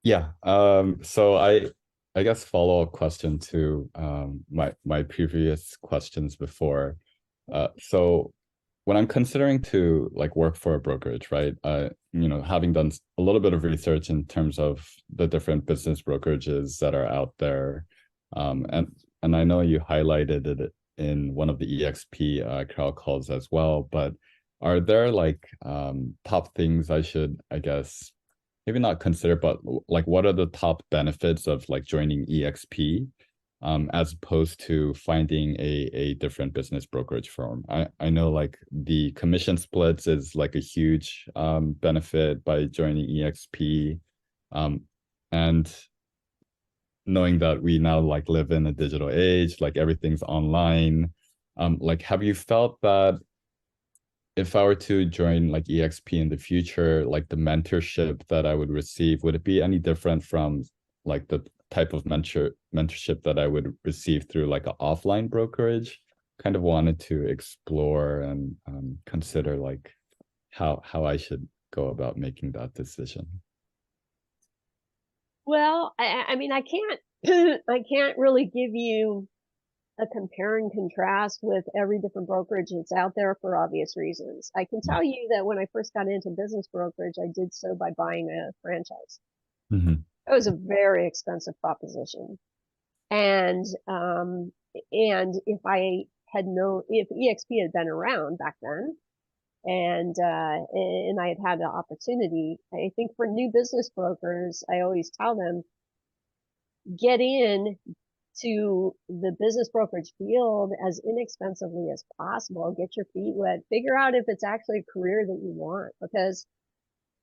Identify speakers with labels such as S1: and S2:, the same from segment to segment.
S1: Yeah. So I guess follow-up question to my previous questions before. So when I'm considering to like work for a brokerage, right? Having done a little bit of research in terms of the different business brokerages that are out there, and I know you highlighted it in one of the EXP crowd calls as well, but are there like top things I should, I guess, maybe not consider, but like what are the top benefits of like joining EXP as opposed to finding a different business brokerage firm? I know like the commission splits is like a huge benefit by joining EXP. And knowing that we now like live in a digital age, like everything's online. Like have you felt that if I were to join like EXP in the future, like the mentorship that I would receive, would it be any different from like the type of mentorship that I would receive through like an offline brokerage? Kind of wanted to explore and consider like how I should go about making that decision.
S2: Well, I mean, I can't, I can't really give you a compare and contrast with every different brokerage that's out there for obvious reasons. I can tell you that when I first got into business brokerage, I did so by buying a franchise.
S1: Mm-hmm.
S2: It was a very expensive proposition. And if I had known, if EXP had been around back then, and I had had the opportunity, I think for new business brokers, I always tell them, get in to the business brokerage field as inexpensively as possible. Get your feet wet. Figure out if it's actually a career that you want, because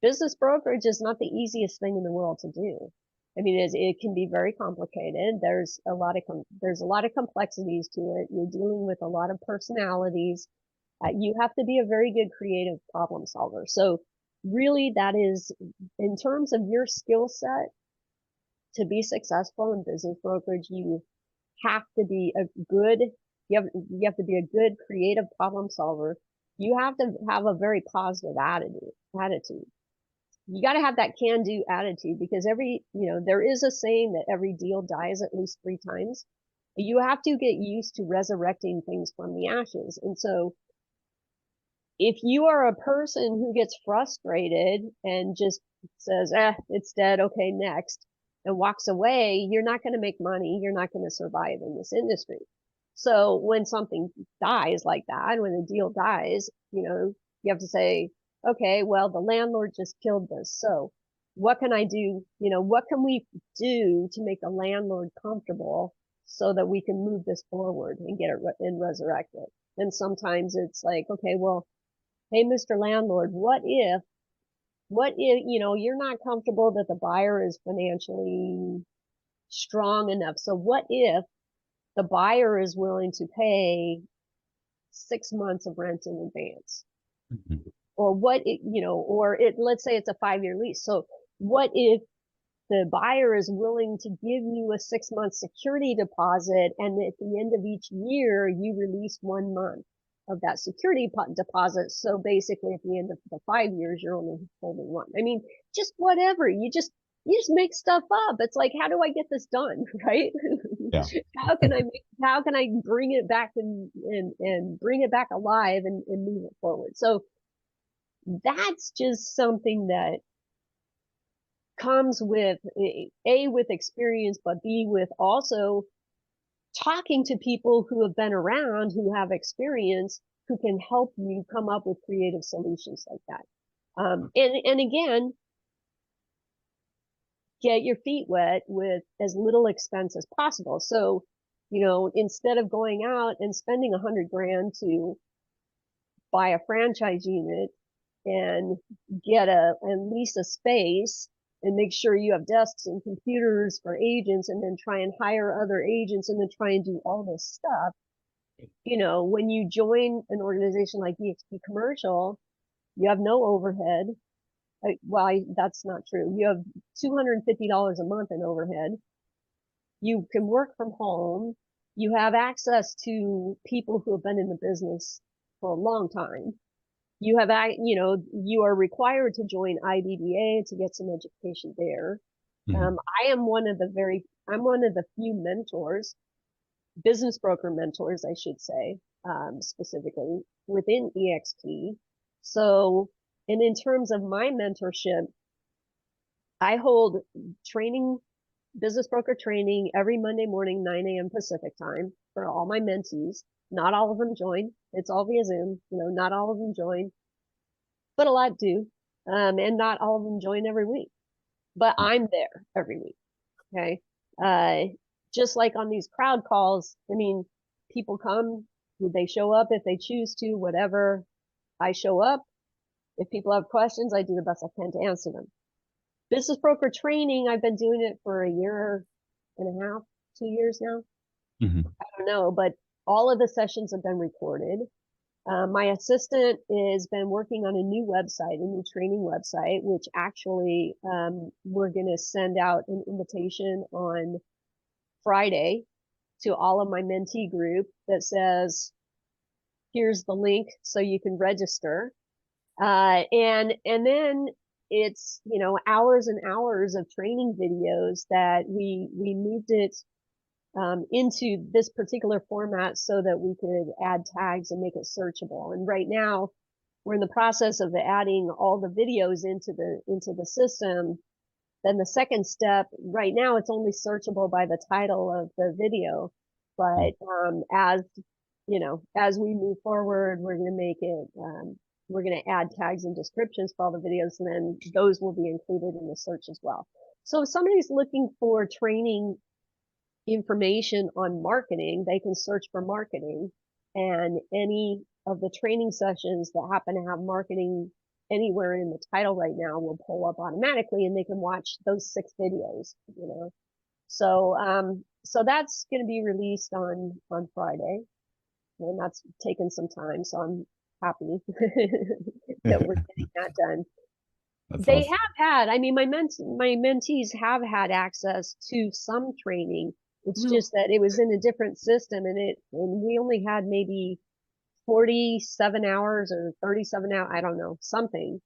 S2: business brokerage is not the easiest thing in the world to do. I mean, it can be very complicated. There's a lot of complexities to it. You're dealing with a lot of personalities. You have to be a very good creative problem solver. So really, that is, in terms of your skill set to be successful in business brokerage, have to be a good you have to be a good creative problem solver. You have to have a very positive attitude. You got to have that can do attitude, because there is a saying that every deal dies at least 3 times. You have to get used to resurrecting things from the ashes. And so if you are a person who gets frustrated and just says, it's dead, okay, next, and walks away, you're not going to make money. You're not going to survive in this industry. So when something dies like that, when a deal dies, you have to say, okay, well, the landlord just killed this. So what can I do? What can we do to make the landlord comfortable so that we can move this forward and get it and resurrect it? And sometimes it's like, okay, well, hey, Mr. Landlord, what if, you're not comfortable that the buyer is financially strong enough? So what if the buyer is willing to pay 6 months of rent in advance?
S1: Mm-hmm.
S2: Or let's say it's a 5-year lease. So what if the buyer is willing to give you a 6 month security deposit, and at the end of each year, you release 1 month of that security deposit. So basically at the end of the 5 years, you're only holding one. I mean, just whatever. You just make stuff up. It's like, how do I get this done? Right?
S1: Yeah.
S2: How can I bring it back and bring it back alive and move it forward? So that's just something that comes with with experience, but B, with also talking to people who have been around, who have experience, who can help you come up with creative solutions like that. And again, get your feet wet with as little expense as possible. So, instead of going out and spending 100 grand to buy a franchise unit and and lease a space and make sure you have desks and computers for agents, and then try and hire other agents, and then try and do all this stuff. When you join an organization like EXP Commercial, you have no overhead. Well, that's not true. You have $250 a month in overhead. You can work from home. You have access to people who have been in the business for a long time. You are required to join IBBA to get some education there.
S1: Mhm.
S2: I'm one of the few mentors, business broker mentors, I should say, specifically within EXP. So, and in terms of my mentorship, I hold training, business broker training every Monday morning, 9 a.m. Pacific time for all my mentees. Not all of them join. It's all via Zoom. Not all of them join, but a lot do. And not all of them join every week, but I'm there every week. Okay. Uh, just like on these crowd calls, I mean, people come, they show up if they choose to, whatever. I show up. If people have questions, I do the best I can to answer them. Business broker training, I've been doing it for a year and a half, 2 years now.
S1: Mhm.
S2: I don't know, but all of the sessions have been recorded. My assistant has been working on a new website, a new training website, which actually we're going to send out an invitation on Friday to all of my mentee group that says, here's the link so you can register. And then it's, hours and hours of training videos that we moved it into this particular format so that we could add tags and make it searchable. And right now we're in the process of adding all the videos into the system. Then the second step, right now it's only searchable by the title of the video. But as we move forward, we're going to make it, we're going to add tags and descriptions for all the videos, and then those will be included in the search as well. So if somebody's looking for training information on marketing, they can search for marketing, and any of the training sessions that happen to have marketing anywhere in the title right now will pull up automatically, and they can watch those 6 videos. So that's going to be released on Friday, and that's taken some time. So I'm happy that we're getting that done.
S1: That's
S2: They
S1: awesome.
S2: have had, I mean, my mentees have had access to some training. It's
S3: No,
S2: just that it was in a different system, and we only had maybe 47 hours or 37 hours, I don't know, something.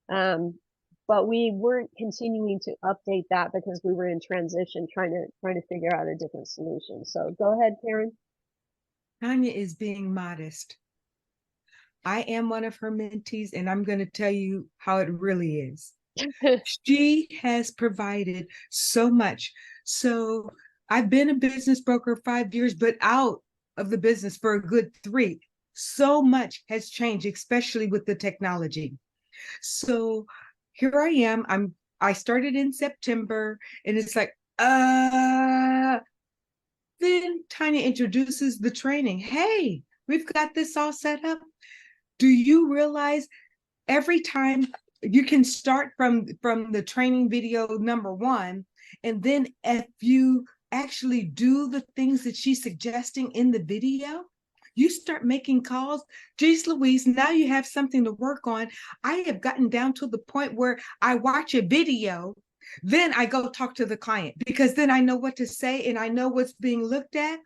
S2: But we weren't continuing to update that because we were in transition, trying to figure out a different solution. So go ahead, Karen.
S3: Tawnya is being modest. I am one of her mentees, and I'm going to tell you how it really is. She has provided so much. So I've been a business broker 5 years, but out of the business for a good 3. So much has changed, especially with the technology. So here I am. I started in September, and it's like, then Tawnya introduces the training. Hey, we've got this all set up. Do you realize every time you can start from the training video number 1, and then if you actually do the things that she's suggesting in the video, you start making calls. Geez Louise, now you have something to work on. I have gotten down to the point where I watch a video, then I go talk to the client, because then I know what to say and I know what's being looked at.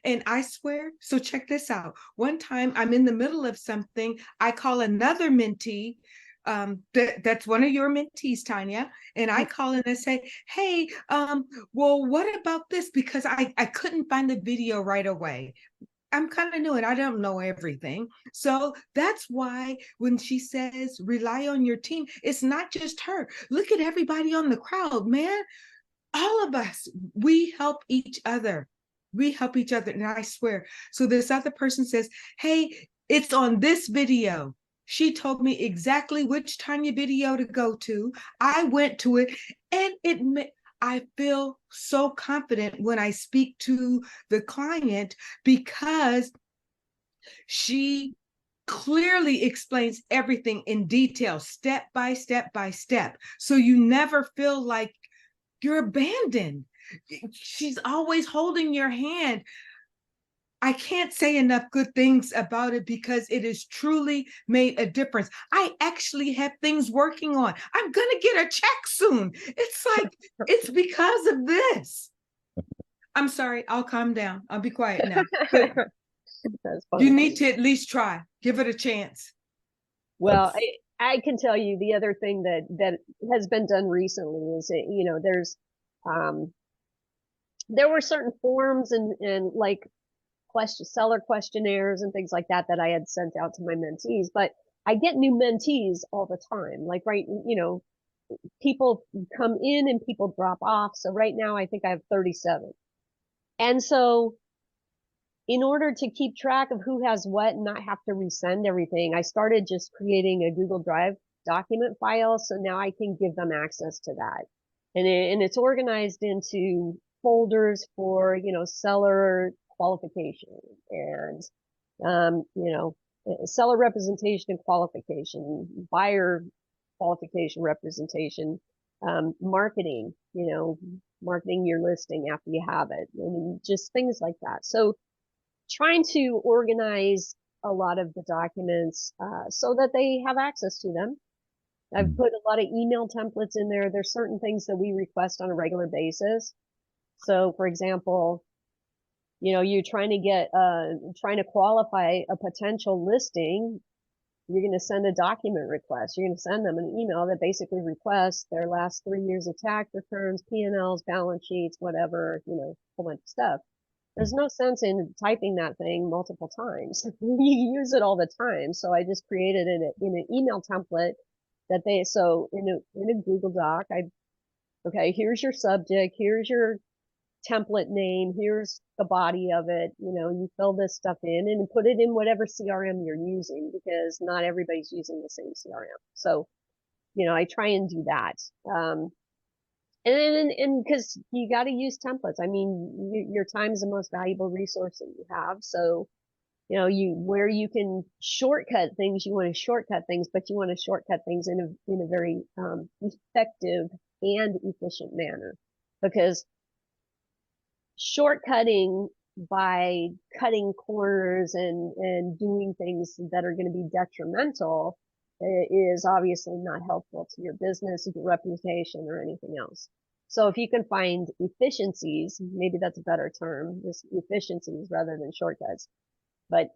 S3: And I swear, so check this out. One time I'm in the middle of something, I call another mentee, that's one of your mentees, Tawnya, and I call and I say, hey, well, what about this? Because I couldn't find the video right away. I'm kind of new and I don't know everything. So that's why when she says rely on your team, it's not just her. Look at everybody on the crowd, man. All of us, we help each other. We help each other. And I swear. So this other person says, hey, it's on this video. She told me exactly which Tawnya video to go to. I went to it, and I feel so confident when I speak to the client, because she clearly explains everything in detail, step by step by step. So you never feel like you're abandoned. She's always holding your hand. I can't say enough good things about it, because it has truly made a difference. I actually have things working on. I'm going to get a check soon. It's like, it's because of this. I'm sorry. I'll calm down. I'll be quiet now. But
S2: That's
S3: you
S2: funny.
S3: need to at least try. Give it a chance.
S2: Well,
S1: That's
S2: I can tell you the other thing that has been done recently is, there's There were certain forms and like seller questionnaires and things like that that I had sent out to my mentees, but I get new mentees all the time. Like, right, people come in and people drop off. So right now I think I have 37. And so in order to keep track of who has what and not have to resend everything, I started just creating a Google Drive document file. So now I can give them access to that. And it's organized into folders for, seller qualification and, seller representation and qualification, buyer qualification representation, marketing, marketing your listing after you have it, and just things like that. So trying to organize a lot of the documents so that they have access to them. I've put a lot of email templates in there. There's certain things that we request on a regular basis. So for example, you're trying to qualify a potential listing. You're going to send a document request. You're going to send them an email that basically requests their last 3 years of tax returns, P&Ls, balance sheets, whatever, a whole bunch of stuff. There's no sense in typing that thing multiple times. You use it all the time. So I just created it in an email template so in a Google Doc, okay, here's your subject, here's your template name, here's the body of it, you fill this stuff in and put it in whatever CRM you're using, because not everybody's using the same CRM. So, I try and do that. And because you got to use templates. I mean, your time is the most valuable resource that you have. So, where you can shortcut things, you want to shortcut things, but you want to shortcut things in a very effective and efficient manner, because shortcutting by cutting corners and doing things that are going to be detrimental is obviously not helpful to your business, your reputation, or anything else. So if you can find efficiencies, maybe that's a better term, just efficiencies rather than shortcuts, but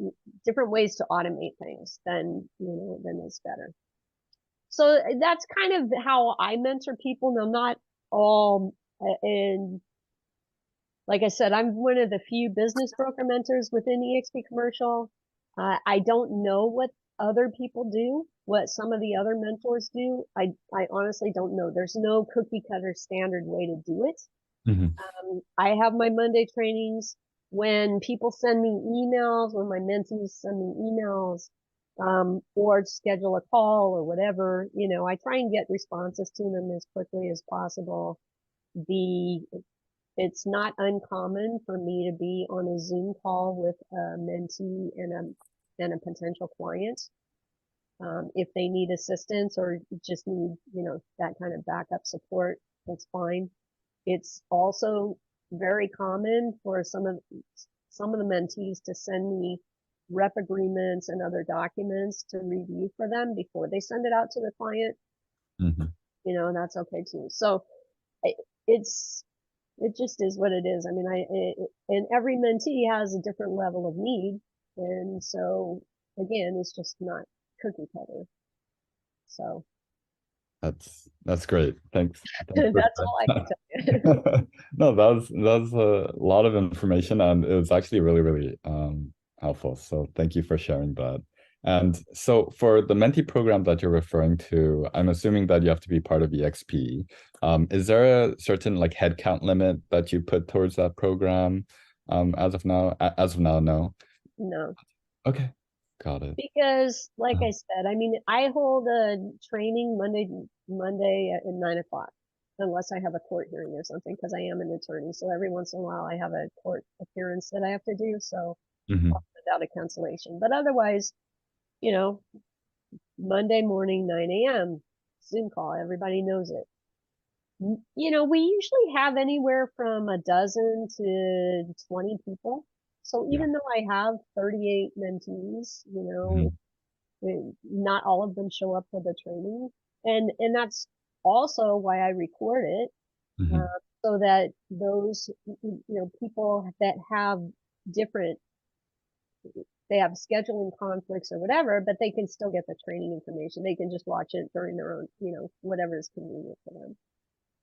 S2: different ways to automate things, then it's better. So that's kind of how I mentor people. Now, not all, and like I said, I'm one of the few business broker mentors within EXP Commercial. I don't know what other people do, what some of the other mentors do. I honestly don't know. There's no cookie cutter standard way to do it. I have my Monday trainings. When people send me emails, when my mentees send me emails, or schedule a call or whatever, I try and get responses to them as quickly as possible. It's not uncommon for me to be on a Zoom call with a mentee and a potential client. If they need assistance or just need, that kind of backup support, that's fine. It's also very common for some of the mentees to send me rep agreements and other documents to review for them before they send it out to the client. That's okay too. So it just is what it is. I mean, and every mentee has a different level of need. And so again, it's just not cookie cutter. So
S1: that's great. Thanks.
S2: That's all I can tell you.
S1: No, that's a lot of information, and it was actually really, really helpful. So thank you for sharing that. And so for the mentee program that you're referring to, I'm assuming that you have to be part of EXP. Is there a certain headcount limit that you put towards that program? As of now, no.
S2: No.
S1: Okay. Got it.
S2: Because like I said, I mean, I hold a training Monday at 9 o'clock, unless I have a court hearing or something, because I am an attorney. So every once in a while I have a court appearance that I have to do. So without a cancellation, but otherwise, Monday morning, 9 a.m. Zoom call. Everybody knows it. We usually have anywhere from a dozen to 20 people. So even though I have 38 mentees, not all of them show up for the training. And that's also why I record it, so that those, people that have they have scheduling conflicts or whatever, but they can still get the training information. They can just watch it during their own, whatever is convenient for them.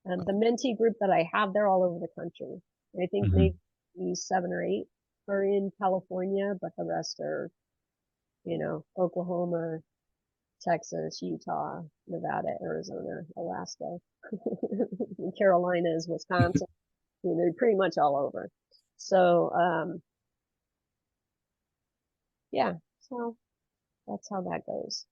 S2: And the mentee group that I have, they're all over the country. I think
S1: Mhm.
S2: maybe 7 or 8 are in California, but the rest are, you know, Oklahoma, Texas, Utah, Nevada, Arizona, Alaska, Carolinas, Wisconsin. I mean, they're pretty much all over. So, yeah, so that's how that goes.